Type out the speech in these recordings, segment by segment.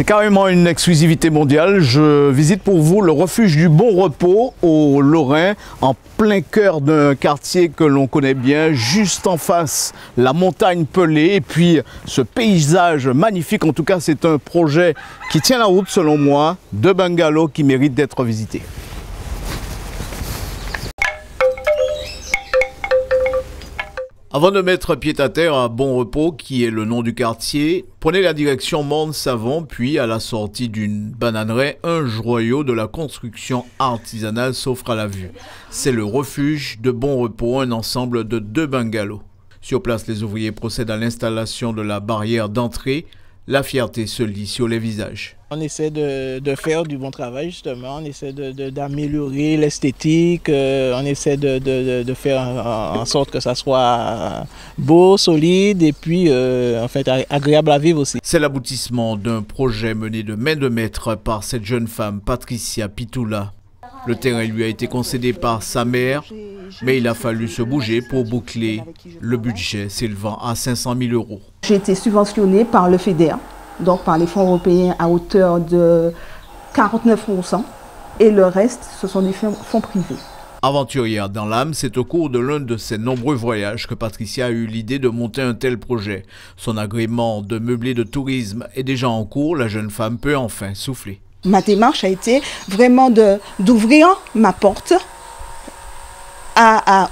C'est carrément une exclusivité mondiale. Je visite pour vous le refuge du Bon Repos au Lorrain, en plein cœur d'un quartier que l'on connaît bien, juste en face, la montagne Pelée et puis ce paysage magnifique. En tout cas, c'est un projet qui tient la route selon moi, de bungalows qui mérite d'être visité. Avant de mettre pied à terre à Bon Repos, qui est le nom du quartier, prenez la direction Morne-Savon, puis à la sortie d'une bananeraie, un joyau de la construction artisanale s'offre à la vue. C'est le refuge de Bon Repos, un ensemble de 2 bungalows. Sur place, les ouvriers procèdent à l'installation de la barrière d'entrée. La fierté se lit sur les visages. On essaie de faire du bon travail justement, on essaie d'améliorer l'esthétique, on essaie de faire en sorte que ça soit beau, solide et puis en fait agréable à vivre aussi. C'est l'aboutissement d'un projet mené de main de maître par cette jeune femme, Patricia Pitoula. Le terrain lui a été concédé par sa mère, mais il a fallu se bouger pour boucler le budget s'élevant à 500 000 €. J'ai été subventionnée par le FEDER, donc par les fonds européens à hauteur de 49% et le reste, ce sont des fonds privés. Aventurière dans l'âme, c'est au cours de l'un de ses nombreux voyages que Patricia a eu l'idée de monter un tel projet. Son agrément de meublé de tourisme est déjà en cours, la jeune femme peut enfin souffler. Ma démarche a été vraiment d'ouvrir ma porte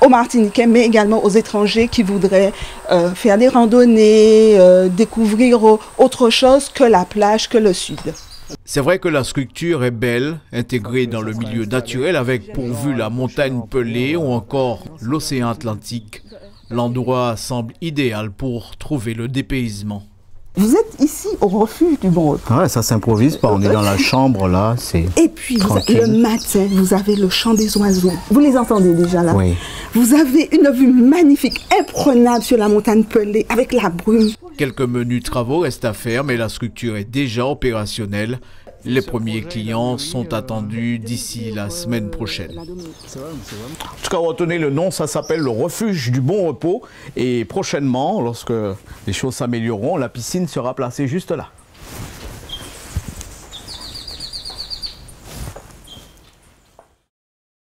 aux Martiniquais, mais également aux étrangers qui voudraient faire des randonnées, découvrir autre chose que la plage, que le sud. C'est vrai que la structure est belle, intégrée dans le milieu naturel avec pour vue la montagne Pelée ou encore l'océan Atlantique. L'endroit semble idéal pour trouver le dépaysement. Vous êtes ici au refuge du Bon Repos. Ouais, ça s'improvise pas, on est dans la chambre là, c'est et puis le matin, vous avez le chant des oiseaux. Vous les entendez déjà là? Oui. Vous avez une vue magnifique, imprenable sur la montagne Pelée avec la brume. Quelques menus travaux restent à faire, mais la structure est déjà opérationnelle. Les premiers clients sont attendus d'ici la semaine prochaine. En tout cas, retenez le nom, ça s'appelle le refuge du Bon Repos. Et prochainement, lorsque les choses s'amélioreront, la piscine sera placée juste là.